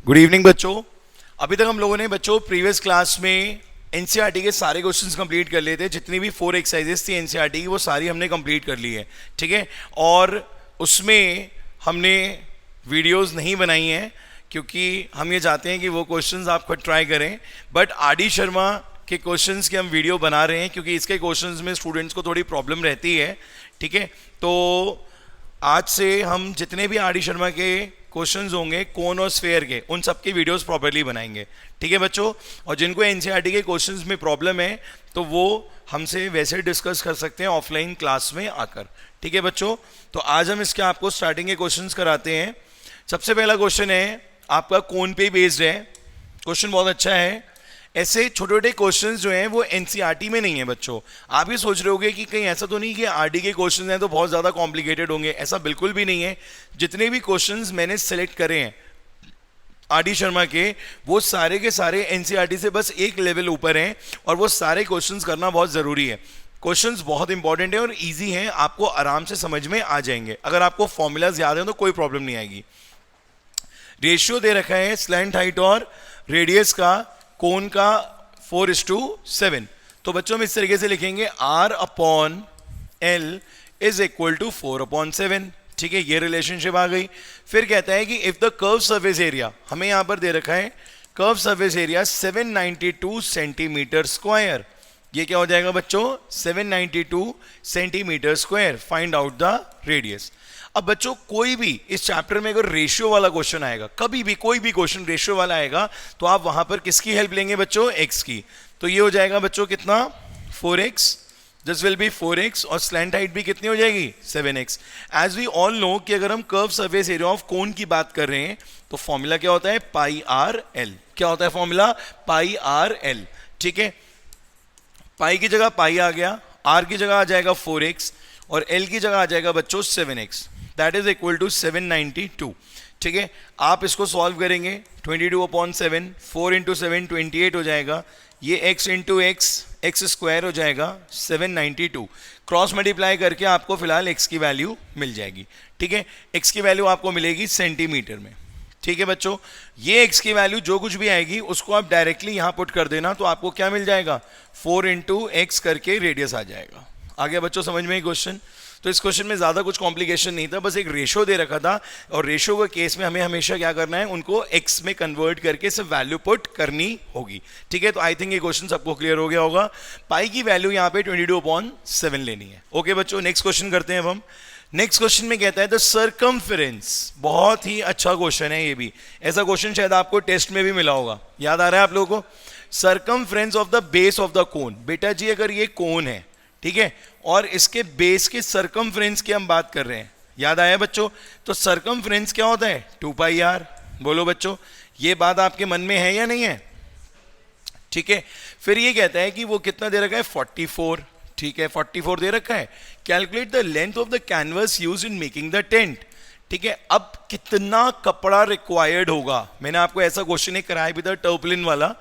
Good evening बच्चों। अभी तक हम लोगों ने बच्चों प्रीवियस क्लास में एनसीईआरटी के सारे क्वेश्चंस कंप्लीट कर लिए थे। जितनी भी 4 एक्सरसाइजेस थी एनसीईआरटी की वो सारी हमने कंप्लीट कर ली है, ठीक है। और उसमें हमने वीडियोस नहीं बनाई हैं क्योंकि हम ये चाहते हैं कि वो क्वेश्चंस आप खुद ट्राई करें। बट आर डी शर्मा के क्वेश्चंस के हम वीडियो बना रहे हैं क्योंकि इसके क्वेश्चंस में स्टूडेंट्स को थोड़ी प्रॉब्लम रहती है, ठीक है। तो आज से हम जितने भी आर डी शर्मा के क्वेश्चंस होंगे कोन और स्फेयर के, उन सब के वीडियोस प्रॉपर्ली बनाएंगे, ठीक है बच्चों। और जिनको एनसीईआरटी के क्वेश्चंस में प्रॉब्लम है तो वो हमसे वैसे डिस्कस कर सकते हैं ऑफलाइन क्लास में आकर, ठीक है बच्चों। तो आज हम इसके आपको स्टार्टिंग के क्वेश्चंस कराते हैं। सबसे पहला क्वेश्चन है आपका कोन पे बेस्ड है। क्वेश्चन बहुत अच्छा है। ऐसे छोटे छोटे क्वेश्चंस जो हैं वो एनसीईआरटी में नहीं है बच्चों। आप ये सोच रहे होगे कि कहीं ऐसा तो नहीं कि आरडी के क्वेश्चंस हैं तो बहुत ज़्यादा कॉम्प्लिकेटेड होंगे, ऐसा बिल्कुल भी नहीं है। जितने भी क्वेश्चंस मैंने सेलेक्ट करे हैं आर.डी. शर्मा के, वो सारे के सारे एनसीईआरटी से बस एक लेवल ऊपर हैं और वो सारे क्वेश्चंस करना बहुत ज़रूरी है। क्वेश्चंस बहुत इंपॉर्टेंट है और ईजी हैं, आपको आराम से समझ में आ जाएंगे। अगर आपको फॉर्मूलाज याद हैं तो कोई प्रॉब्लम नहीं आएगी। रेशियो दे रखा है स्लैंट हाइट और रेडियस का, कोन का 4:7। तो बच्चों हम इस तरीके से लिखेंगे R/L इज इक्वल टू 4/7, ठीक है। ये रिलेशनशिप आ गई। फिर कहता है कि if the curve surface area, हमें यहां पर दे रखा है curve surface area 792 centimetre square. ये क्या हो जाएगा बच्चों? 792 centimetre square. Find out the radius. अब बच्चों कोई भी इस चैप्टर में अगर रेशियो वाला क्वेश्चन आएगा, कभी भी कोई भी क्वेश्चन रेशियो वाला आएगा तो आप वहां पर किसकी हेल्प लेंगे बच्चों? एक्स की। तो ये हो जाएगा बच्चों कितना? 4x। This will be 4x और स्लैंट हाइट भी कितनी हो जाएगी? 7x। As we all know कि अगर हम कर्व सरफेस एरिया ऑफ कोन की बात कर रहे हैं तो फॉर्मूला क्या होता है? πr/l। क्या होता है फॉर्मूला? πr/l, ठीक है। पाई की जगह पाई आ गया, आर की जगह आ जाएगा 4x और एल की जगह आ जाएगा बच्चों 7x। That is equal to 792, ठीक है। आप इसको सॉल्व करेंगे 22/7, 4 इंटू 7 28 हो जाएगा। ये x इंटू एक्स स्क्वायर हो जाएगा 792। क्रॉस मल्टीप्लाई करके आपको फिलहाल x की वैल्यू मिल जाएगी, ठीक है। x की वैल्यू आपको मिलेगी सेंटीमीटर में, ठीक है बच्चों। ये x की वैल्यू जो कुछ भी आएगी उसको आप डायरेक्टली यहां पुट कर देना तो आपको क्या मिल जाएगा? 4 इंटू एक्स करके रेडियस आ जाएगा। आ गया बच्चों समझ में ये क्वेश्चन? तो इस क्वेश्चन में ज्यादा कुछ कॉम्प्लिकेशन नहीं था, बस एक रेशो दे रखा था और रेशो के केस में हमें हमेशा क्या करना है? उनको एक्स में कन्वर्ट करके सिर्फ वैल्यू पुट करनी होगी, ठीक है। तो आई थिंक ये क्वेश्चन सबको क्लियर हो गया होगा। पाई की वैल्यू यहाँ पे 22/7 लेनी है। ओके बच्चों, नेक्स्ट क्वेश्चन करते हैं अब हम। नेक्स्ट क्वेश्चन में कहता है द सर्कमफेरेंस। बहुत ही अच्छा क्वेश्चन है ये भी। ऐसा क्वेश्चन शायद आपको टेस्ट में भी मिला होगा। याद आ रहा है आप लोगों को? Circumference of the base of the cone. बेटा जी अगर ये कोन है, ठीक है, और इसके बेस के सर्कमफ्रेंस की हम बात कर रहे हैं, याद आया बच्चों? तो सर्कमफ्रेंस क्या होता है? 2πr। बोलो बच्चों, ये बात आपके मन में है या नहीं है? ठीक है। फिर ये कहता है कि वो कितना दे रखा है? 44, ठीक है, 44 दे रखा है। Calculate the length of the canvas use in making the tent, ठीक है। अब कितना कपड़ा रिक्वायर्ड होगा? मैंने आपको ऐसा क्वेश्चन एक कराया भी था टर्पलिन वाला,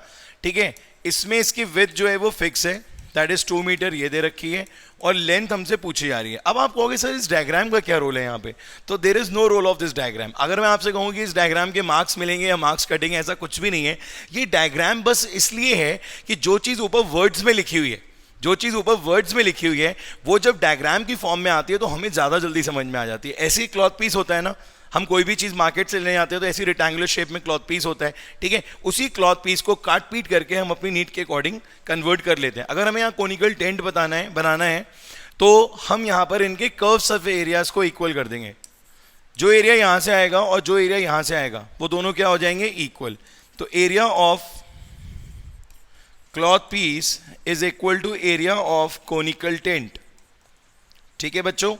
ठीक है। इसमें इसकी विड्थ जो है वो फिक्स है, दैट इज 2 मीटर, ये दे रखी है, और लेंथ हमसे पूछी जा रही है। अब आप कहोगे सर इस डायग्राम का क्या रोल है यहाँ पे? तो there is no role of this diagram. अगर मैं आपसे कहूँ कि इस डायग्राम के मार्क्स मिलेंगे या मार्क्स कटेंगे, ऐसा कुछ भी नहीं है। ये डायग्राम बस इसलिए है कि जो चीज़ ऊपर वर्ड्स में लिखी हुई है, जो चीज़ ऊपर वर्ड्स में लिखी हुई है वो जब डायग्राम की फॉर्म में आती है तो हमें ज़्यादा जल्दी समझ में आ जाती है। ऐसी क्लॉथ पीस होता है ना, हम कोई भी चीज़ मार्केट से लेने आते हैं तो ऐसी रेक्टेंगुलर शेप में क्लॉथ पीस होता है, ठीक है। उसी क्लॉथ पीस को काट पीट करके हम अपनी नीड के अकॉर्डिंग कन्वर्ट कर लेते हैं। अगर हमें यहाँ कोनिकल टेंट बनाना है तो हम यहाँ पर इनके कर्व सरफेस एरियाज को इक्वल कर देंगे। जो एरिया यहाँ से आएगा और जो एरिया यहाँ से आएगा वो दोनों क्या हो जाएंगे? इक्वल। तो area of cloth piece is equal to area of conical tent, ठीक है बच्चों।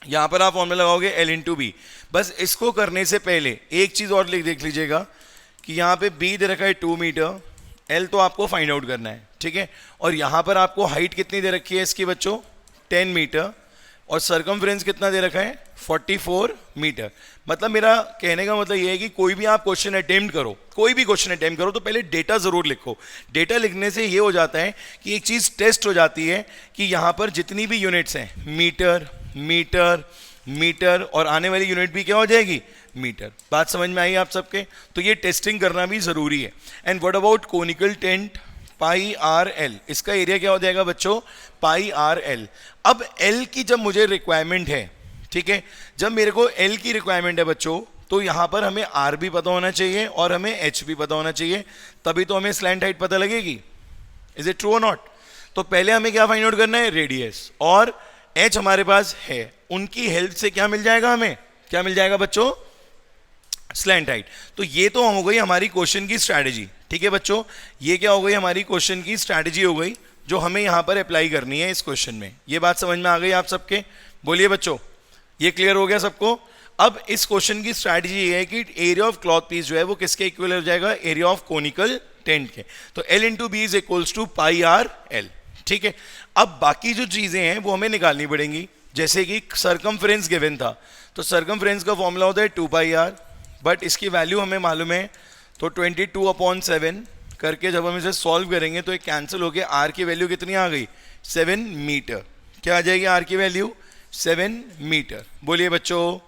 यहां पर आप फॉर्मूला लगाओगे L इंटू बी। बस इसको करने से पहले एक चीज और देख लीजिएगा कि यहां पे B दे रखा है 2 मीटर, L तो आपको फाइंड आउट करना है, ठीक है। और यहां पर आपको हाइट कितनी दे रखी है इसकी बच्चों? 10 मीटर, और सर्कमफ्रेंस कितना दे रखा है? 44 मीटर। मतलब मेरा कहने का मतलब ये है कि कोई भी आप क्वेश्चन अटेम्प्ट करो, कोई भी क्वेश्चन अटेम्प्ट करो तो पहले डेटा जरूर लिखो। डेटा लिखने से ये हो जाता है कि एक चीज टेस्ट हो जाती है कि यहां पर जितनी भी यूनिट्स हैं, मीटर मीटर मीटर, और आने वाली यूनिट भी क्या हो जाएगी? मीटर। बात समझ में आई आप सबके? तो ये टेस्टिंग करना भी जरूरी है। And what about conical tent? Pi R L, इसका एरिया क्या हो जाएगा बच्चों? पाई आर एल। अब एल की जब मुझे रिक्वायरमेंट है, ठीक है, जब मेरे को एल की रिक्वायरमेंट है बच्चों, तो यहां पर हमें आर भी पता होना चाहिए और हमें एच भी पता होना चाहिए, तभी तो हमें स्लैंट हाइट पता लगेगी। इज इट ट्रू और नॉट? तो पहले हमें क्या फाइंड आउट करना है? रेडियस। और एच हमारे पास है, उनकी हेल्प से क्या मिल जाएगा हमें? क्या मिल जाएगा बच्चों? Slant height. तो ये तो हो गई हमारी क्वेश्चन की स्ट्रैटेजी, ठीक है बच्चों, ये क्या हो गई? हमारी क्वेश्चन की स्ट्रैटेजी हो गई जो हमें यहां पर अप्लाई करनी है इस क्वेश्चन में। ये बात समझ में आ गई आप सबके? बोलिए बच्चों, ये क्लियर हो गया सबको? अब इस क्वेश्चन की स्ट्रैटेजी ये है कि एरिया ऑफ क्लॉथ पीस जो है वो किसके इक्वल हो जाएगा? एरिया ऑफ कोनिकल टेंट के। तो L into B is equals to pi R L, ठीक है। अब बाकी जो चीजें हैं वो हमें निकालनी पड़ेंगी, जैसे कि सरकमफ्रेंस गिवन था, तो सरकमफ्रेंस का फॉर्मूला होता है 2 पाई आर, बट इसकी वैल्यू हमें मालूम है, तो 22/7 करके जब हम इसे सॉल्व करेंगे तो ये कैंसिल हो गया। आर की वैल्यू कितनी आ गई? 7 मीटर। क्या आ जाएगी आर की वैल्यू? 7 मीटर। बोलिए बच्चों,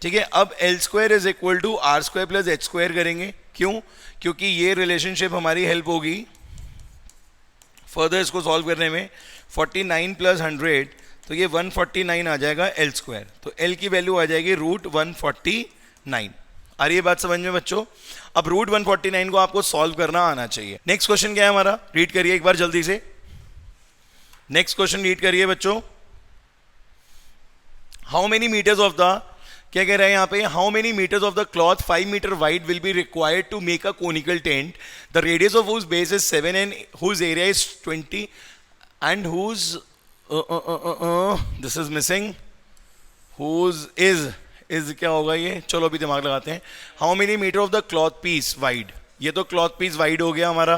ठीक है। अब L square is equal to R square plus H square करेंगे। क्यों? क्योंकि ये रिलेशनशिप हमारी हेल्प होगी फर्दर इसको सॉल्व करने में। 49 प्लस 100, तो ये 149 आ जाएगा एल स्क्वायर। तो एल की वैल्यू आ जाएगी √149। आ रही है बात समझ में बच्चों? अब √149 को आपको सॉल्व करना आना चाहिए। नेक्स्ट क्वेश्चन क्या है हमारा? रीड करिए एक बार जल्दी से। नेक्स्ट क्वेश्चन रीड करिए बच्चों। How many metres of the, क्या कह रहे हैं यहाँ पे? How many metres of the cloth 5 metre wide will be required to make a conical tent, the radius of whose base is 7 and whose area is 20 and whose this is missing, whose is क्या होगा ये? चलो अभी दिमाग लगाते हैं। How many metre of the cloth piece wide, ये तो क्लॉथ पीस वाइड हो गया हमारा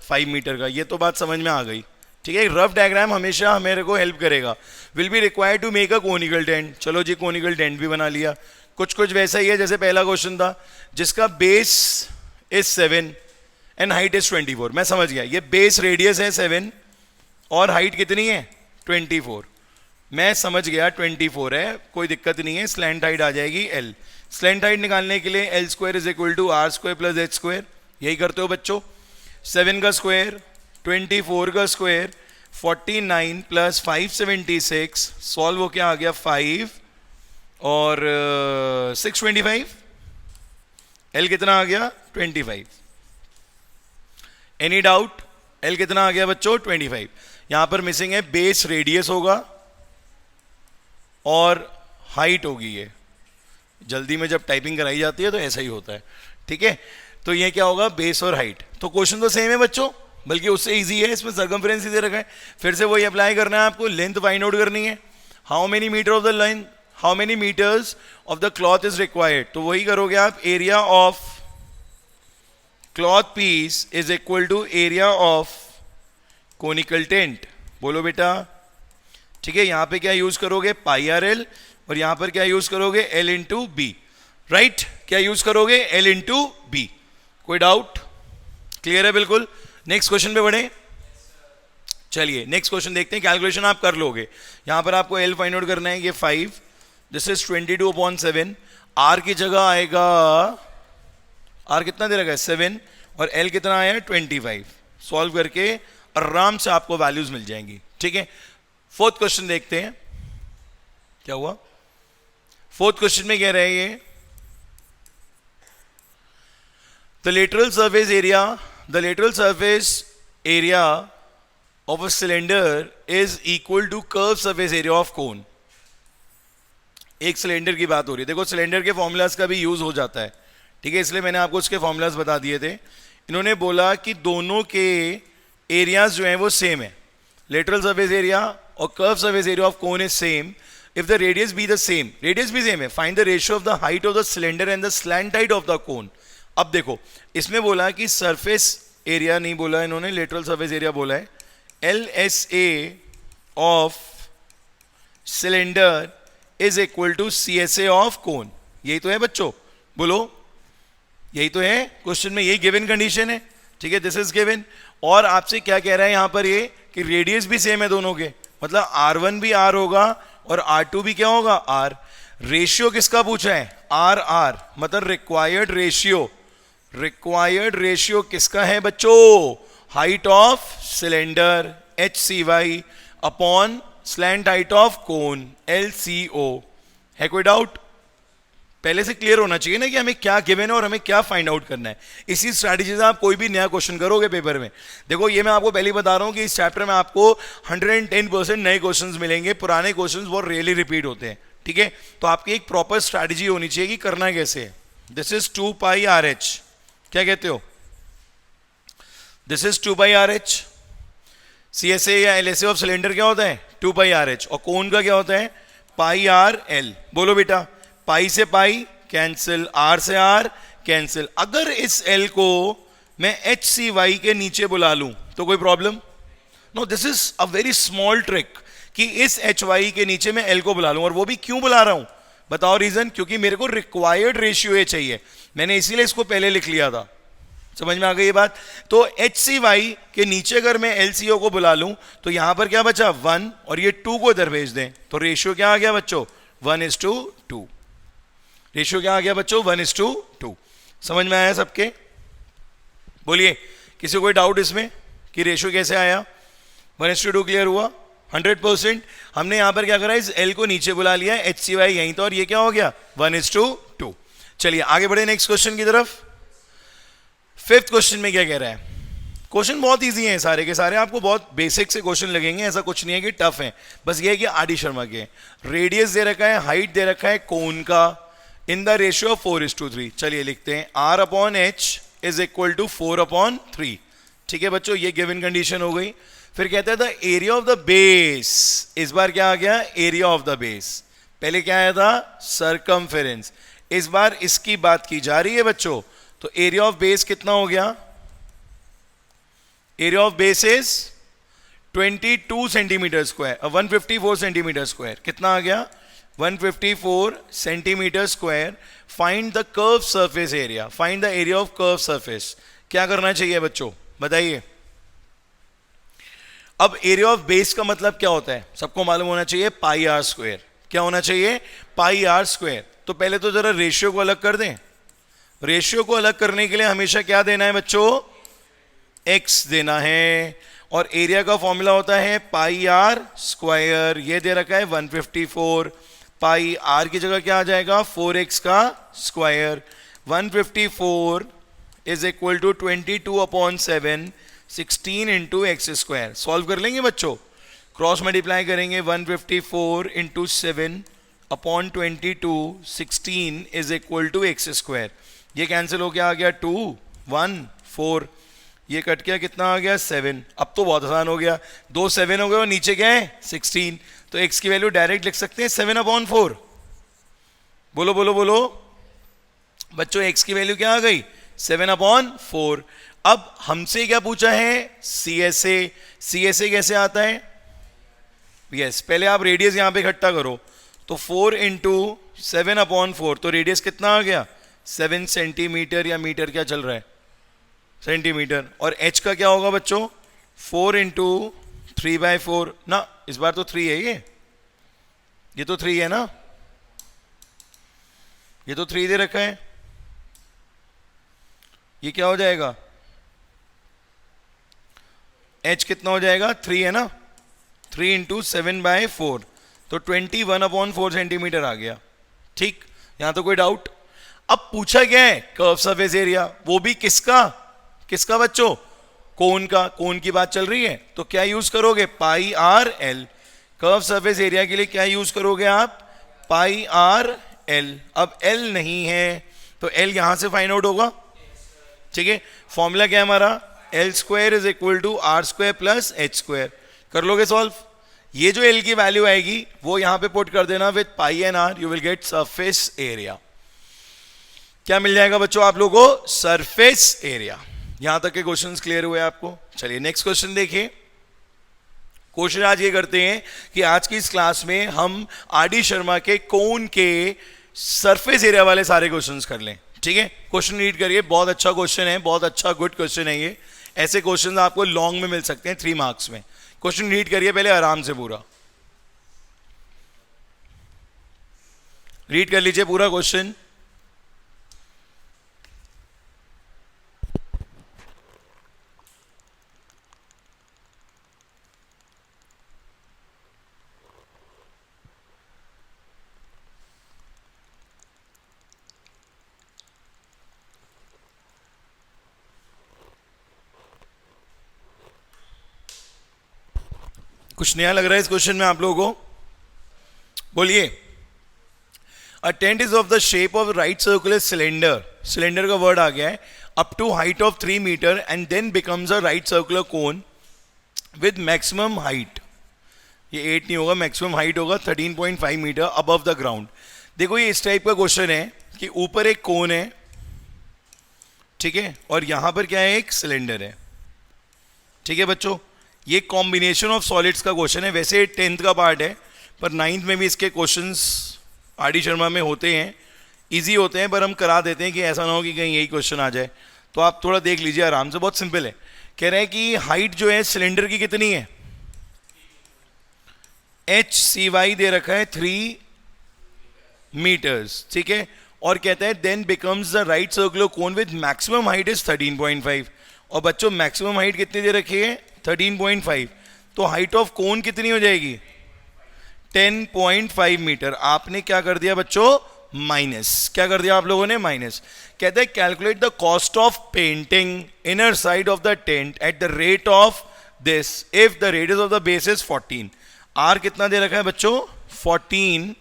5 मीटर का, ये तो बात समझ में आ गई, ठीक है। रफ डायग्राम हमेशा मेरे को हेल्प करेगा। Will be required to make a conical tent, चलो जी कोनिकल टेंट भी बना लिया। कुछ कुछ वैसा ही है जैसे पहला क्वेश्चन था, जिसका base is 7 and height is 24। मैं समझ गया, ये बेस रेडियस है 7 और हाइट कितनी है? 24। मैं समझ गया 24 है, कोई दिक्कत नहीं है। स्लैंट हाइट आ जाएगी L। स्लैंट हाइट निकालने के लिए L square is equal to R square plus H square, यही करते हो बच्चों। 7 का स्क्वायर, 24 का स्क्वायर, 49 प्लस 576, सॉल्व हो क्या आ गया? 5 और 625। L कितना आ गया? 25। Any doubt? L कितना आ गया बच्चों? 25। यहां पर मिसिंग है बेस रेडियस होगा और हाइट होगी। ये जल्दी में जब टाइपिंग कराई जाती है तो ऐसा ही होता है, ठीक है। तो ये क्या होगा? बेस और हाइट। तो क्वेश्चन तो सेम है बच्चों, बल्कि उससे इजी है, इसमें सर्कमफ्रेंस दे रखा है। फिर से वही अप्लाई करना है आपको, लेंथ फाइंड आउट करनी है। How many metre of the line, how many metres of the cloth is required, तो वही करोगे आप। Area of cloth piece is equal to area of conical tent. बोलो बेटा, ठीक है। यहां पे क्या यूज करोगे? पाई आर एल, और यहां पर क्या यूज करोगे? L into B, right. क्या यूज करोगे? L into B. कोई डाउट? क्लियर है बिल्कुल? नेक्स्ट क्वेश्चन पे बढ़े। चलिए नेक्स्ट क्वेश्चन देखते हैं। कैलकुलेशन आप कर लोगे। यहां पर आपको एल फाइंड आउट करना है, ये 5, दिस इज 22/7। आर की जगह आएगा, आर कितना दे रखा है? 7, और एल कितना आया है? 25। सॉल्व करके आराम से आपको वैल्यूज मिल जाएंगी, ठीक है। फोर्थ क्वेश्चन देखते हैं क्या हुआ। फोर्थ क्वेश्चन में कह रहे हैं ये, the lateral surface area of a cylinder is equal to curve surface area of cone. एक सिलेंडर की बात हो रही है। देखो सिलेंडर के फॉर्मूलाज का भी यूज हो जाता है, ठीक है, इसलिए मैंने आपको उसके फॉर्मूलाज बता दिए थे। इन्होंने बोला कि दोनों के एरियाज जो हैं वो सेम है, लेटरल सरफेस एरिया और curve surface area of cone is same if the radius be the same. Radius भी सेम है, find the ratio of the height of the cylinder and the slant height of the cone. अब देखो इसमें बोला कि surface area नहीं बोला इन्होंने, लेटरल सरफेस एरिया बोला है। LSA of cylinder is equal to CSA of cone. यही तो है बच्चों, बोलो यही तो है क्वेश्चन में, यही गिवन कंडीशन है, ठीक है, दिस इज गिवन। और आपसे क्या कह रहा है यहां पर ये कि रेडियस भी सेम है दोनों के, मतलब R1 भी R होगा और R2 भी क्या होगा? R। रेशियो किसका पूछा है? आर आर, मतलब रिक्वायर्ड रेशियो। रिक्वायर्ड रेशियो किसका है बच्चों? Height of cylinder H C Y upon slant height of cone L C O. है कोई डाउट? पहले से क्लियर होना चाहिए ना कि हमें क्या गिवन है और हमें क्या फाइंड आउट करना है। इसी स्ट्रैटेजी से आप कोई भी नया क्वेश्चन करोगे पेपर में। देखो ये मैं आपको पहले ही बता रहा हूं कि इस चैप्टर में आपको 110% नए क्वेश्चंस मिलेंगे, पुराने क्वेश्चंस बहुत रेयरली रिपीट होते हैं, ठीक है? तो आपकी एक प्रॉपर स्ट्रैटेजी होनी चाहिए कि करना कैसे है। This is 2 pi R H, क्या कहते हो? This is 2 pi R H. C S A या L S A of cylinder क्या होता है? 2 पाई आर एच। और कोन का क्या होता है? पाई आर एल। बोलो बेटा, पाई से पाई कैंसिल, आर से आर कैंसिल। अगर इस एल को मैं एच सी वाई के नीचे बुला लूं तो कोई problem? No, this is a very small trick कि इस एच वाई के नीचे मैं एल को बुला लूं। और वो भी क्यों बुला रहा हूं बताओ रीजन? क्योंकि मेरे को रिक्वायर्ड रेशियो ए चाहिए, मैंने इसीलिए इसको पहले लिख लिया था। समझ में आ गई ये बात? तो एच सी वाई के नीचे अगर मैं एल सी ओ को बुला लूं तो यहां पर क्या बचा? 1, और ये 2 को इधर भेज दें तो रेशियो क्या आ गया बच्चों? 1:2। रेशियो क्या आ गया बच्चों? 1:2। समझ में आया सबके? बोलिए, किसी को कोई डाउट इसमें कि रेशियो कैसे आया? 1:2 क्लियर हुआ? 100%। हमने यहां पर क्या करा? इस एल को नीचे बुला लिया, एच सी वाई यहीं था, और ये क्या हो गया? 1:2। चलिए आगे बढ़े नेक्स्ट क्वेश्चन की तरफ। 5th क्वेश्चन में क्या कह रहा है? क्वेश्चन बहुत इजी है, सारे के सारे आपको बहुत बेसिक से क्वेश्चन लगेंगे, ऐसा कुछ नहीं है कि टफ है। बस ये है कि आर डी शर्मा के रेडियस दे रखा है, हाइट दे रखा है कोन का, इन द रेशियो 4:3। चलिए लिखते हैं R upon H is equal to 4/3। ठीक है बच्चों, ये गिवन कंडीशन हो गई। फिर कहता है the area of the base. इस बार क्या आ गया? Area of the base. पहले क्या आया था? सरकमफेरेंस। इस बार इसकी बात की जा रही है बच्चों। तो एरिया ऑफ बेस कितना हो गया? Area of base is 22 centimetre square, 154 centimetre square. कितना आ गया? 154 centimetre square. Find the curve surface area, find the area of curve surface. क्या करना चाहिए बच्चों बताइए? अब एरिया ऑफ बेस का मतलब क्या होता है? सबको मालूम होना चाहिए, पाई आर स्क्वायर। क्या होना चाहिए? पाई आर स्क्वायर। तो पहले तो जरा रेशियो को अलग कर दें। रेशियो को अलग करने के लिए हमेशा क्या देना है बच्चों? एक्स देना है। और एरिया का फॉर्मूला होता है पाई आर स्क्वायर। ये दे रखा है 154। पाई आर की जगह क्या आ जाएगा? 4x का square. 154 is equal to 22/7, 16 into x square. Solve कर लेंगे बच्चों, क्रॉस मल्टीप्लाई करेंगे। 154 into 7/22, 16 is equal to x square. ये कैंसिल हो गया, आ गया 2, 1, 4। ये कट गया, कितना आ गया? 7। अब तो बहुत आसान हो गया, 2 7 हो गए और नीचे क्या है? 16। तो x की वैल्यू डायरेक्ट लिख सकते हैं 7/4। बोलो बोलो बोलो बच्चों, x की वैल्यू क्या आ गई? 7/4। अब हमसे क्या पूछा है? CSA। CSA कैसे आता है? यस, पहले आप रेडियस यहां पे इकट्ठा करो। तो 4 इंटू 7/4, तो रेडियस कितना आ गया? 7 सेंटीमीटर, या मीटर क्या चल रहा है? सेंटीमीटर। और h का क्या होगा बच्चों? 4 इंटू 3/4 ना, इस बार तो 3 है। ये तो 3 है ना, ये तो 3 दे रखा है। ये क्या हो जाएगा? h कितना हो जाएगा? 3 है ना। 3 इंटू 7/4, तो 21/4 सेंटीमीटर आ गया। ठीक, यहां तो कोई डाउट? अब पूछा क्या है? कर्व सरफेस एरिया, वो भी किसका? किसका बच्चों? कोन का। कोन की बात चल रही है, तो क्या यूज करोगे? Pi R L. Curve surface area के लिए क्या यूज करोगे आप? Pi R L. अब एल नहीं है तो एल यहां से फाइंड आउट होगा। ठीक है, फॉर्मूला क्या है हमारा? L square is equal to R square plus H square. कर लोगे सॉल्व? ये जो एल की वैल्यू आएगी वो यहां पे पुट कर देना with pi N R, you will get surface area. क्या मिल जाएगा बच्चों आप लोगों को? Surface area. यहां तक के क्वेश्चंस क्लियर हुए आपको? चलिए नेक्स्ट क्वेश्चन देखिए। क्वेश्चन आज ये करते हैं कि आज की इस क्लास में हम आर डी शर्मा के कोन के सरफेस एरिया वाले सारे क्वेश्चंस कर लें। ठीक है, क्वेश्चन रीड करिए, बहुत अच्छा क्वेश्चन है, बहुत अच्छा गुड क्वेश्चन है ये। ऐसे क्वेश्चन आपको लॉन्ग में मिल सकते हैं 3 मार्क्स में। क्वेश्चन रीड करिए पहले आराम से पूरा। रीड कर लीजिए पूरा क्वेश्चन। कुछ नया लग रहा है इस क्वेश्चन में आप लोगों को? बोलिए। A tent is of the shape of right circular cylinder, cylinder का वर्ड आ गया है, up to height of 3 metre and then becomes a right circular cone with maximum height, ये 8 नहीं होगा, मैक्सिमम हाइट होगा 13.5 मीटर अबव द ग्राउंड। देखो ये इस टाइप का क्वेश्चन है कि ऊपर एक कोन है, ठीक है, और यहां पर क्या है, एक सिलेंडर है, ठीक है बच्चों। ये कॉम्बिनेशन ऑफ सॉलिड्स का क्वेश्चन है, वैसे 10th का पार्ट है पर 9th में भी इसके क्वेश्चंस आर.डी. शर्मा में होते हैं, इजी होते हैं, पर हम करा देते हैं कि ऐसा ना हो कि कहीं यही क्वेश्चन आ जाए। तो आप थोड़ा देख लीजिए आराम से, बहुत सिंपल है। कह रहे हैं कि हाइट जो है सिलेंडर की कितनी है, HCy दे रखा है 3 मीटर्स, ठीक है, और कहते हैं then becomes the right circular cone with maximum height is 13.5। और बच्चों मैक्सिमम हाइट कितनी दे रखी है, 13.5, तो हाइट ऑफ कोन कितनी हो जाएगी, 10.5 मीटर। आपने क्या कर दिया बच्चों, माइनस, क्या कर दिया आप लोगों ने, माइनस। कहते हैं calculate the cost of painting inner side of the tent at the rate of this if the radius of the base is 14। R कितना दे रखा है बच्चों, 14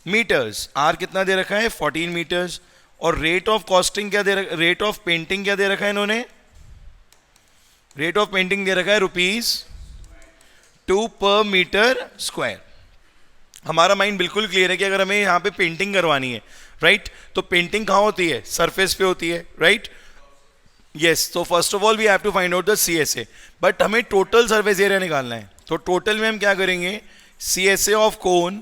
मीटर्स, आर कितना दे रखा है, 14 मीटर्स, और रेट ऑफ कॉस्टिंग क्या दे रखा, रेट ऑफ पेंटिंग क्या दे रखा है इन्होंने, रेट ऑफ पेंटिंग दे रखा है ₹2 पर मीटर स्क्वायर। हमारा माइंड बिल्कुल क्लियर है कि अगर हमें यहाँ पे पेंटिंग करवानी है, राइट, तो पेंटिंग कहाँ होती है, सरफेस पे होती है, राइट, यस। तो first of all we have to find out the CSA, but हमें टोटल सरफेस एरिया निकालना है। तो टोटल में हम क्या करेंगे, CSA ऑफ कोन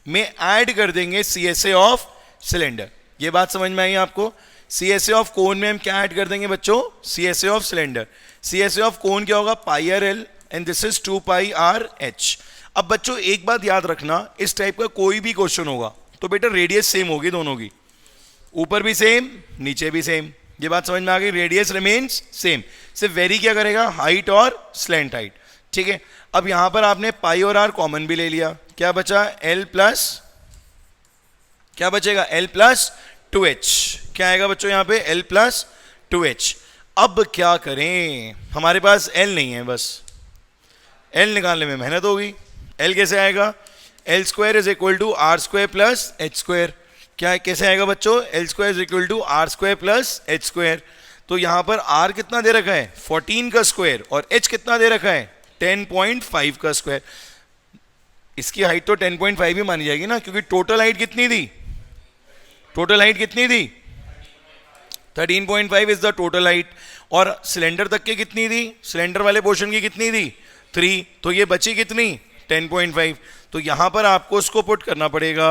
में ऐड कर देंगे CSA ऑफ सिलेंडर। ये बात समझ में आई आपको? CSA ऑफ कोन में हम क्या ऐड कर देंगे बच्चों, CSA of cylinder. CSA of कोन क्या होगा, πr_l and this is 2πr_h। अब बच्चों एक बात याद रखना, इस टाइप का कोई भी क्वेश्चन होगा तो बेटा रेडियस सेम होगी दोनों की, ऊपर भी सेम नीचे भी सेम। ये बात समझ में आ गई, रेडियस रिमेन्स सेम, सिर्फ वेरी क्या करेगा, हाइट और स्लैंट हाइट, ठीक है। अब यहां पर आपने पाई और आर कॉमन भी ले लिया, क्या बचा, L प्लस, क्या बचेगा, L प्लस 2h, क्या आएगा बच्चों यहाँ पे, L प्लस 2h। अब क्या करें, हमारे पास L नहीं है, बस L निकालने में मेहनत होगी। L कैसे आएगा, L square is equal to R square plus H square. क्या कैसे आएगा बच्चों, L square is equal to R square plus H square. तो यहां पर R कितना दे रखा है, 14 का स्क्वायर, और H कितना दे रखा है, 10.5 का स्क्वायर। इसकी हाइट तो 10.5 ही मानी जाएगी ना, क्योंकि टोटल हाइट कितनी थी, टोटल हाइट कितनी थी, 13.5 इज द टोटल हाइट। और सिलेंडर तक की कितनी थी, सिलेंडर वाले पोर्शन की कितनी थी, 3, तो ये बची कितनी, 10.5। तो यहां पर आपको उसको पुट करना पड़ेगा,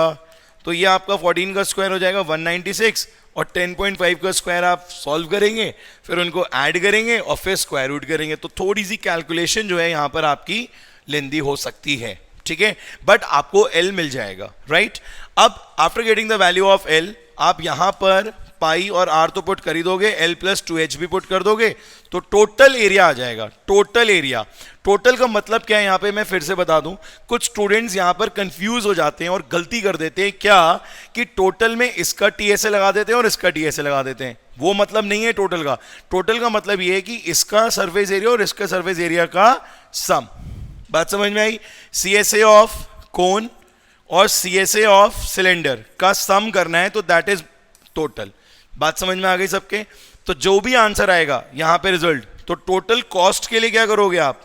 तो ये आपका 14 का स्क्वायर हो जाएगा 196, और 10.5 का स्क्वायर आप सॉल्व करेंगे, फिर उनको ऐड करेंगे और फिर स्क्वायर रूट करेंगे। तो थोड़ी सी कैलकुलेशन जो है यहां पर आपकी लेंदी हो सकती है, ठीक है, बट आपको L मिल जाएगा, राइट। अब after getting the value of L, आप यहां पर पाई और आर तो पुट कर ही दोगे, L प्लस 2h भी पुट कर दोगे, तो टोटल एरिया आ जाएगा। टोटल एरिया, टोटल का मतलब क्या है, यहां पे मैं फिर से बता दूं, कुछ स्टूडेंट्स यहां पर कंफ्यूज हो जाते हैं और गलती कर देते हैं, क्या कि टोटल में इसका TSA लगा देते हैं और इसका TSA लगा देते हैं। वो मतलब नहीं है टोटल का, टोटल का मतलब ये है कि इसका सरफेस एरिया और इसका सरफेस एरिया का सम। बात समझ में आई? CSA ऑफ कोन और CSA ऑफ सिलेंडर का सम करना है, तो दैट इज टोटल। बात समझ में आ गई सबके? तो जो भी आंसर आएगा यहां पे रिजल्ट, तो टोटल कॉस्ट के लिए क्या करोगे आप,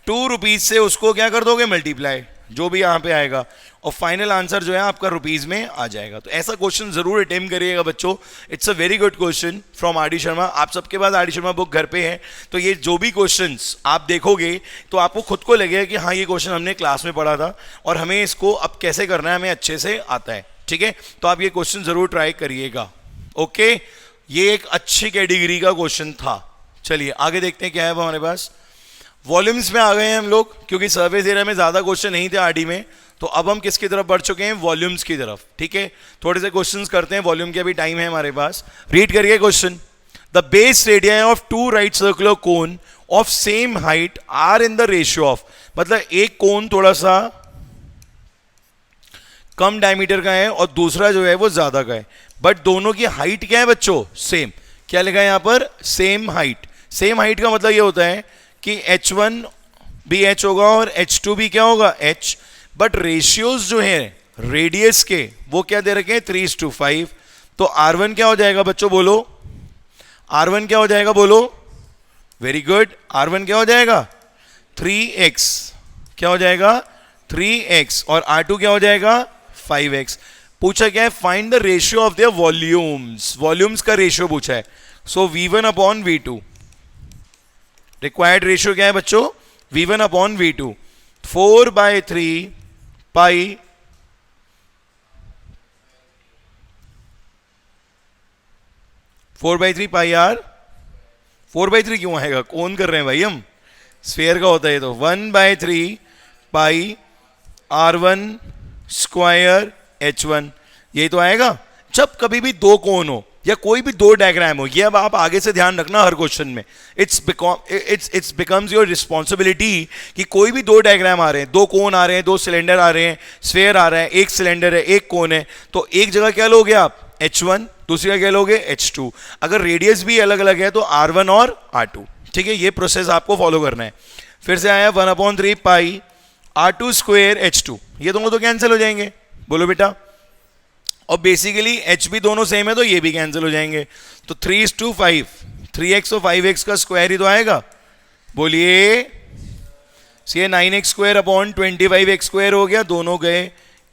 2 रुपीज से उसको क्या कर दोगे, मल्टीप्लाई, जो भी यहां पे आएगा, और फाइनल आंसर जो है आपका रुपीज में आ जाएगा। तो ऐसा क्वेश्चन जरूर अटेम्प्ट करिएगा बच्चों, it's a very good question from RD. Sharma. आप सबके पास आर.डी. शर्मा बुक घर पे है, तो ये जो भी क्वेश्चंस आप देखोगे तो आपको खुद को लगेगा कि हाँ ये क्वेश्चन हमने क्लास में पढ़ा था और हमें इसको अब कैसे करना है हमें अच्छे से आता है, ठीक है। तो आप ये क्वेश्चन जरूर ट्राई करिएगा, ओके। ये एक अच्छी कैटेगरी का क्वेश्चन था। चलिए आगे देखते हैं क्या है हमारे पास। वॉल्यूम्स में आ गए हैं हम लोग, क्योंकि सर्फेस एरिया में ज्यादा क्वेश्चन नहीं थे आरडी में, तो अब हम किसकी तरफ बढ़ चुके हैं, वॉल्यूम्स की तरफ। ठीक है, थोड़े से क्वेश्चंस करते हैं, वॉल्यूम के अभी टाइम है हमारे पास। रीड करिए question. The base radii of two right circular cone of same height are in the ratio of, मतलब एक कोन थोड़ा सा कम डायमीटर का है और दूसरा जो है वो ज्यादा का है, बट दोनों की हाइट क्या है बच्चों, सेम। क्या लिखा है यहां पर, सेम हाइट। सेम हाइट का मतलब ये होता है कि H1 भी H होगा और H2 भी क्या होगा, H, बट रेशियोज जो है रेडियस के वो क्या दे रखे हैं, 3:5। तो R1 क्या हो जाएगा बच्चों, बोलो R1 क्या हो जाएगा, बोलो, वेरी गुड, R1 क्या हो जाएगा, 3x, क्या हो जाएगा 3x, और R2 क्या हो जाएगा 5x। पूछा क्या है, find the ratio of there volumes, volumes का रेशियो पूछा है। सो V1 upon V2, required ratio क्या है बच्चों, V1 अपॉन V2, 4/3 पाई 4/3 पाई R। 4/3 क्यों आएगा, कौन कर रहे हैं भाई हम, स्फेयर का होता है तो 1/3 पाई R1 स्क्वायर H1, यही तो आएगा। जब कभी भी दो कोण हो या कोई भी दो डायग्राम हो, ये अब आप आगे से ध्यान रखना हर क्वेश्चन में, इट्स बिकम्स योर रिस्पॉन्सिबिलिटी कि कोई भी दो डायग्राम आ रहे हैं, दो कोण आ रहे हैं, दो सिलेंडर आ रहे हैं, स्फेयर आ रहा है, एक सिलेंडर है, एक कोण है, तो एक जगह क्या लोगे आप H1, दूसरी जगह क्या लोगे H2। अगर रेडियस भी अलग अलग है तो R1 और R2। ठीक है, ये प्रोसेस आपको फॉलो करना है। फिर से आया 1/3 पाई R2 स्क्वायर H2, ये दोनों तो कैंसिल हो जाएंगे, बोलो बेटा, और बेसिकली H भी दोनों सेम है तो ये भी कैंसिल हो जाएंगे। तो 3:5, 3x और 5x का स्क्वायर ही तो आएगा, बोलिए, ये 9x square upon 25x square हो गया, दोनों गए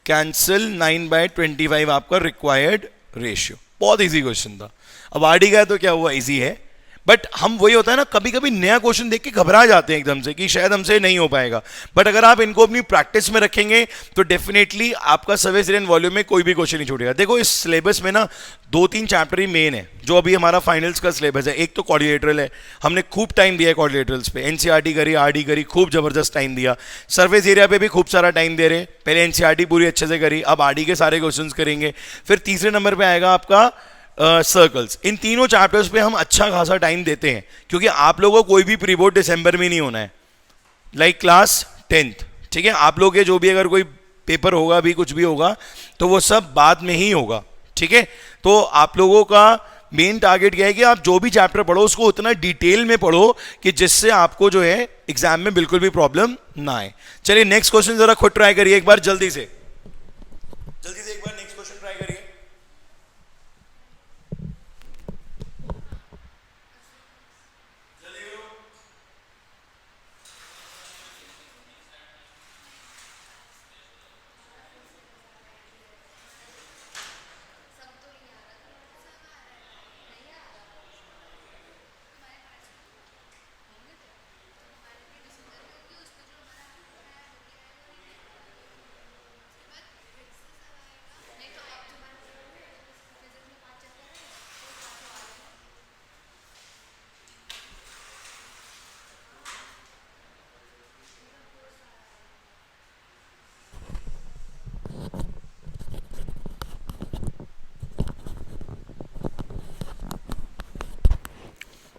कैंसिल, 9/25 आपका रिक्वायर्ड रेशियो। बहुत इजी क्वेश्चन था। अब आरडी का तो क्या हुआ, इजी है, बट हम वही होता है ना, कभी कभी नया क्वेश्चन देख के घबरा जाते हैं एकदम से कि शायद हमसे नहीं हो पाएगा, बट अगर आप इनको अपनी प्रैक्टिस में रखेंगे तो डेफिनेटली आपका सर्विस एरिया वॉल्यूम में कोई भी क्वेश्चन नहीं छूटेगा। देखो इस सिलेबस में ना 2-3 चैप्टर ही मेन है जो अभी हमारा फाइनल्स का सिलेबस है। एक तो क्वाड्रिलेटरल है, हमने खूब टाइम दिया है क्वाड्रिलेटरल्स पे, एनसीईआरटी करी, आरडी करी, खूब जबरदस्त टाइम दिया। सर्विस एरिया पे भी खूब सारा टाइम दे रहे, पहले एनसीईआरटी पूरी अच्छे से करी, अब आरडी के सारे क्वेश्चन करेंगे। फिर तीसरे नंबर पर आएगा आपका सर्कल्स। इन तीनों चैप्टर्स पे हम अच्छा खासा टाइम देते हैं क्योंकि आप लोगों को कोई भी प्री बोर्ड दिसंबर में नहीं होना है, लाइक क्लास 10th। ठीक है, आप लोग के जो भी अगर कोई पेपर होगा भी, कुछ भी होगा, तो वो सब बाद में ही होगा। ठीक है, तो आप लोगों का मेन टारगेट क्या है कि आप जो भी चैप्टर पढ़ो उसको उतना डिटेल में पढ़ो कि जिससे आपको जो है एग्जाम में बिल्कुल भी प्रॉब्लम ना आए। चलिए नेक्स्ट क्वेश्चन जरा खुद ट्राई करिए एक बार, जल्दी से एक बार नेक्स्ट क्वेश्चन ट्राई करिए।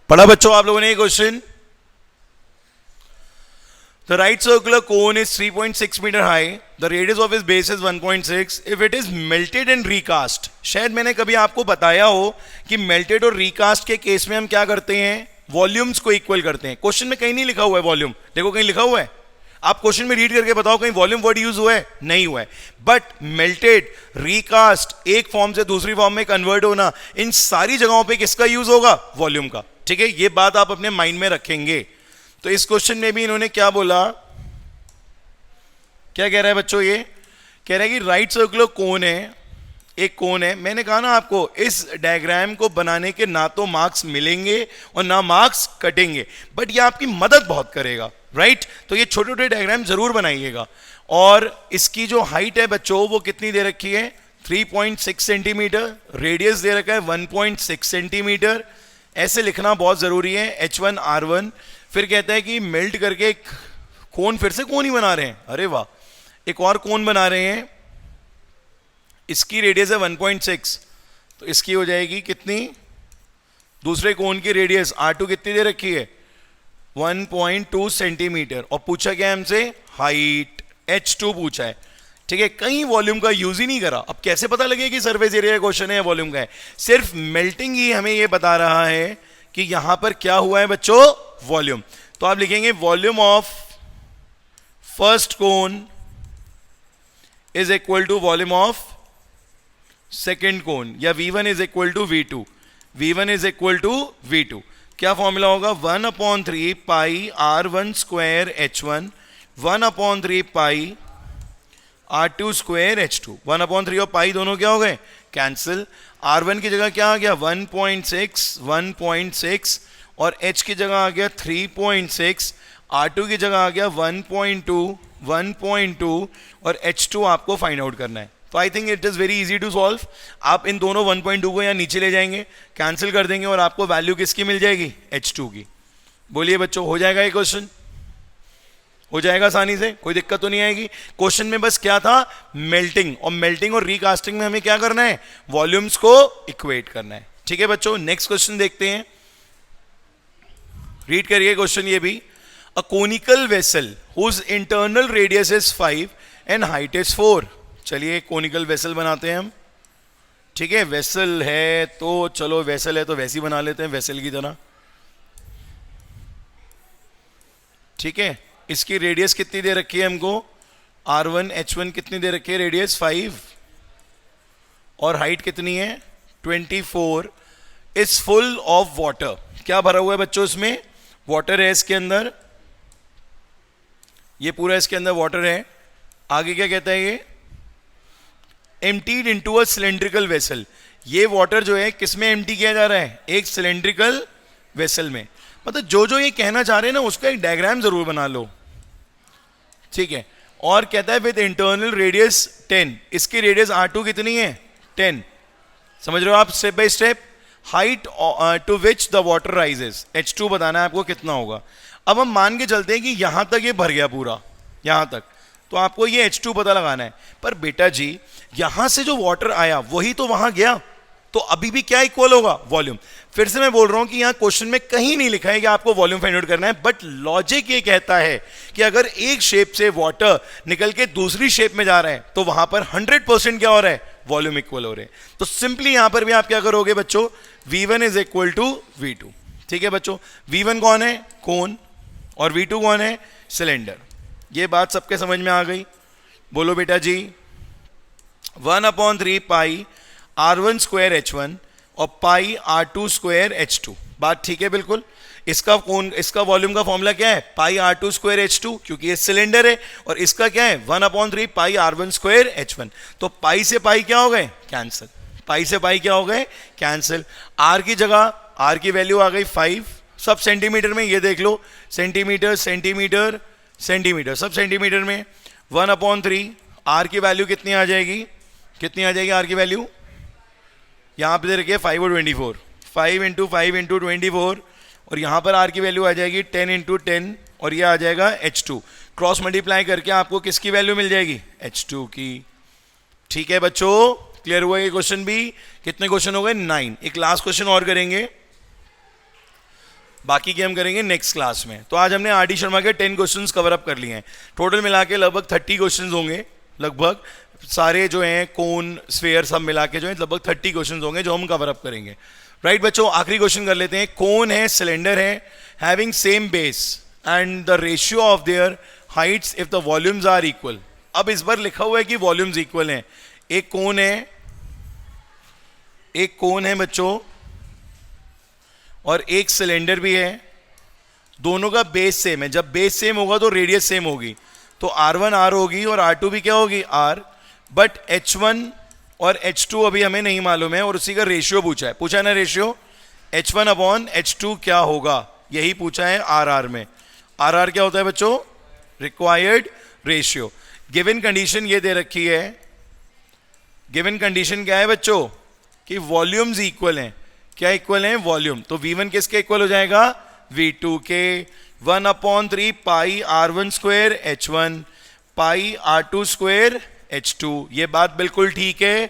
पढ़ा बच्चों आप लोगों ने ये question? The right circular cone is 3.6 meter high. The radius of its base is 1.6. If it is melted and recast, शायद मैंने कभी आपको बताया हो कि melted और recast के केस में हम क्या करते हैं, वॉल्यूम्स को इक्वल करते हैं। क्वेश्चन में कहीं नहीं लिखा हुआ है वॉल्यूम, देखो कहीं लिखा हुआ है, आप क्वेश्चन में रीड करके बताओ कहीं वॉल्यूम वर्ड यूज हुआ है, नहीं हुआ है। बट मेल्टेड, रिकास्ट, एक फॉर्म से दूसरी फॉर्म में कन्वर्ट होना, इन सारी जगहों पे किसका यूज होगा, वॉल्यूम का। ठीक है, ये बात आप अपने माइंड में रखेंगे। तो इस क्वेश्चन में भी इन्होंने क्या बोला, क्या कह रहा है बच्चों, ये कह रहा है कि राइट सर्कुलर कोन है, एक कोन है। मैंने कहा ना आपको, इस डायग्राम को बनाने के ना तो मार्क्स मिलेंगे और ना मार्क्स कटेंगे, बट ये आपकी मदद बहुत करेगा, राइट। तो ये छोटे छोटे डायग्राम जरूर बनाइएगा। और इसकी जो हाइट है बच्चों वो कितनी दे रखी है, 3.6 सेंटीमीटर, रेडियस दे रखा है 1.6 सेंटीमीटर। ऐसे लिखना बहुत जरूरी है, H1 R1। फिर कहता है कि मेल्ट करके एक कोन, फिर से कोन ही बना रहे हैं, अरे वाह। एक और कोन बना रहे हैं, इसकी रेडियस है 1.6, तो इसकी हो जाएगी कितनी, दूसरे कोन की रेडियस R2 कितनी दे रखी है 1.2 सेंटीमीटर, और पूछा क्या है हमसे, हाइट H2 पूछा है। ठीक है, कहीं वॉल्यूम का यूज ही नहीं करा। अब कैसे पता लगे कि सरफेस एरिया क्वेश्चन है या वॉल्यूम का है, सिर्फ मेल्टिंग ही हमें यह बता रहा है कि यहां पर क्या हुआ है बच्चों, वॉल्यूम। तो आप लिखेंगे volume of first cone is equal to volume of second cone, या V1 is equal to V2, V1 is equal to V2। क्या फॉर्मूला होगा, 1/3 पाई R1 स्क्वायर H1, 1/3 पाई R2 स्क्वायर H2। 1/3 और पाई दोनों क्या हो गए, कैंसिल। R1 की जगह क्या आ गया 1.6, और H की जगह आ गया 3.6, R2 की जगह आ गया 1.2, और H2 आपको फाइंड आउट करना है। तो I think it is very easy to solve. आप इन दोनों 1.2 को यहाँ नीचे ले जाएंगे, कैंसिल कर देंगे, और आपको वैल्यू किसकी मिल जाएगी, H2 की। बोलिए बच्चों, हो जाएगा ये क्वेश्चन, हो जाएगा आसानी से, कोई दिक्कत तो नहीं आएगी। क्वेश्चन में बस क्या था, मेल्टिंग, और मेल्टिंग और रिकास्टिंग में हमें क्या करना है, वॉल्यूम्स को इक्वेट करना है। ठीक है बच्चों, नेक्स्ट क्वेश्चन देखते हैं, रीड करिए क्वेश्चन ये भी। A conical vessel whose internal radius is 5 and height is 4। चलिए कोनिकल वेसल बनाते हैं हम। ठीक है, वेसल है तो चलो, वेसल है तो वैसी बना लेते हैं, वेसल की तरह। ठीक है, इसकी रेडियस कितनी दे रखी है हमको, R1 H1 कितनी दे रखी है, रेडियस 5, और हाइट कितनी है 24। इज फुल ऑफ वाटर, क्या भरा हुआ है बच्चों इसमें, वाटर है इसके अंदर, ये पूरा इसके अंदर वाटर है। आगे क्या कहता है ये, emptied into a cylindrical vessel. ये वाटर जो है किसमें एम्प्टी किया जा रहा है, एक सिलेंड्रिकल वेसल में। मतलब जो जो ये कहना चाह रहे हैं ना, उसका एक डायग्राम जरूर बना लो। ठीक है, और कहता है विद इंटरनल रेडियस 10, इसकी रेडियस R2 कितनी है 10, समझ रहे हो आप, step by step. Height to which the water rises, H2 बताना है आपको कितना होगा। अब हम मान के चलते हैं कि यहां तक ये भर गया पूरा, यहां तक, तो आपको ये H2 पता लगाना है। पर बेटा जी, यहां से जो वाटर आया वही तो वहां गया, तो अभी भी क्या इक्वल होगा, वॉल्यूम। फिर से मैं बोल रहा हूं कि यहां क्वेश्चन में कहीं नहीं लिखा है कि आपको वॉल्यूम फाइंड आउट करना है, बट लॉजिक ये कहता है कि अगर एक शेप से वाटर निकल के दूसरी शेप में जा रहा है तो वहां पर 100% क्या हो रहा है, वॉल्यूम इक्वल हो रहे हैं। तो सिंपली यहां पर भी आप क्या करोगे बच्चों, V1 is equal to V2। ठीक है बच्चों, V1 कौन है, कोन, और V2 कौन है, सिलेंडर। ये बात सबके समझ में आ गई, बोलो बेटा जी। 1/3 पाई R1 स्क्वायर H1 और पाई R2 स्क्वायर H2, बात ठीक है बिल्कुल। इसका कौन, इसका वॉल्यूम का फॉर्मूला क्या है, पाई R2 स्क्वायर H2, क्योंकि ये सिलेंडर है, और इसका क्या है 1/3 पाई R1 स्क्वायर H1। तो पाई से पाई क्या हो गए, कैंसिल, पाई से पाई क्या हो गए, कैंसिल। R की जगह, R की वैल्यू आ गई 5, सब सेंटीमीटर में, ये देख लो, सेंटीमीटर सेंटीमीटर सेंटीमीटर, सब सेंटीमीटर में। 1/3, R की वैल्यू कितनी आ जाएगी, कितनी आ जाएगी R की वैल्यू, यहां पे दे रखिए 5 और 24, 5 × 5 × 24, और यहां पर R की वैल्यू आ जाएगी 10 × 10, और ये आ जाएगा H2। क्रॉस मल्टीप्लाई करके आपको किसकी वैल्यू मिल जाएगी, H2 की। ठीक है बच्चों, क्लियर हुआ ये क्वेश्चन भी। कितने क्वेश्चन हो गए, 9। एक लास्ट क्वेश्चन और करेंगे, बाकी के हम करेंगे नेक्स्ट क्लास में। तो आज हमने R.D. शर्मा के 10 क्वेश्चंस कवर अप कर लिए हैं। टोटल मिला के लगभग 30 क्वेश्चंस होंगे, लगभग सारे जो हैं कोन स्फीयर सब मिला के जो है लगभग 30 क्वेश्चंस होंगे जो हम कवर अप करेंगे। राइट बच्चों, आखिरी क्वेश्चन कर लेते हैं। कोन है, सिलेंडर है, having same base and the ratio of their heights if the volumes are equal. अब इस बार लिखा हुआ है कि वॉल्यूम्स इक्वल हैं। एक कोन है, एक कोन है बच्चों, और एक सिलेंडर भी है, दोनों का बेस सेम है। जब बेस सेम होगा तो रेडियस सेम होगी, तो R1 R होगी और R2 भी क्या होगी, R। बट H1 और H2 अभी हमें नहीं मालूम है, और उसी का रेशियो पूछा है, पूछा है ना रेशियो, H1/H2 क्या होगा, यही पूछा है RR में। RR क्या होता है बच्चों, रिक्वायर्ड रेशियो। गिवन कंडीशन ये दे रखी है, गिवन कंडीशन क्या है बच्चों, कि वॉल्यूम्स इक्वल हैं। क्या इक्वल है, वॉल्यूम। तो V1 किसके इक्वल हो जाएगा, V2 के। 1/3 पाई R1 स्क्वायर H1 पाई R2 स्क्वायर H2, ये बात बिल्कुल ठीक है।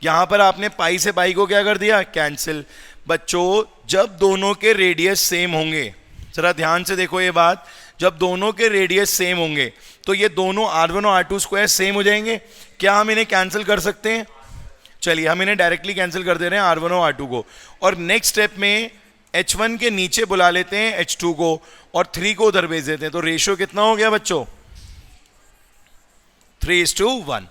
यहां पर आपने पाई से पाई को क्या कर दिया, कैंसिल। बच्चों जब दोनों के रेडियस सेम होंगे, जरा ध्यान से देखो ये बात, जब दोनों के रेडियस सेम होंगे तो ये दोनों R1 और R2 स्क्वायर सेम हो जाएंगे। क्या हम इन्हें कैंसिल कर सकते हैं? चलिए हम इन्हें डायरेक्टली कैंसिल कर दे रहे हैं R1 और R2 को, और नेक्स्ट स्टेप में H1 के नीचे बुला लेते हैं H2 को और 3 को उधर भेज देते हैं। तो रेशियो कितना हो गया बच्चों? 3:1।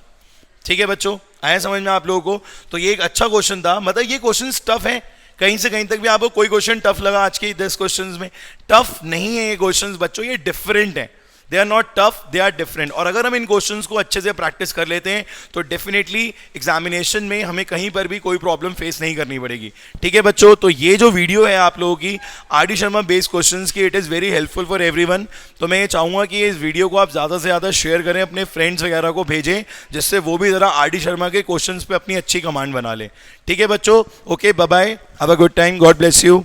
ठीक है बच्चों, आया समझ में आप लोगों को? तो ये एक अच्छा क्वेश्चन था, मतलब ये क्वेश्चन टफ है, कहीं से कहीं तक भी आपको कोई क्वेश्चन टफ लगा आज के 10 क्वेश्चंस में? टफ नहीं है ये क्वेश्चंस बच्चों, ये डिफरेंट है। They are not tough, they are different. और अगर हम इन क्वेश्चंस को अच्छे से प्रैक्टिस कर लेते हैं तो डेफिनेटली एग्जामिनेशन में हमें कहीं पर भी कोई प्रॉब्लम फेस नहीं करनी पड़ेगी। ठीक है बच्चों, तो ये जो वीडियो है आप लोगों की आर.डी. शर्मा बेस्ड क्वेश्चंस की, it is very helpful for everyone. तो मैं ये चाहूँगा कि इस वीडियो को आप ज़्यादा से ज़्यादा शेयर करें, अपने फ्रेंड्स वगैरह को भेजें, जिससे वो भी ज़रा आर.डी. शर्मा के क्वेश्चंस पे अपनी अच्छी कमांड बना लें। ठीक है बच्चों, okay, bye bye, have a good time, God bless you.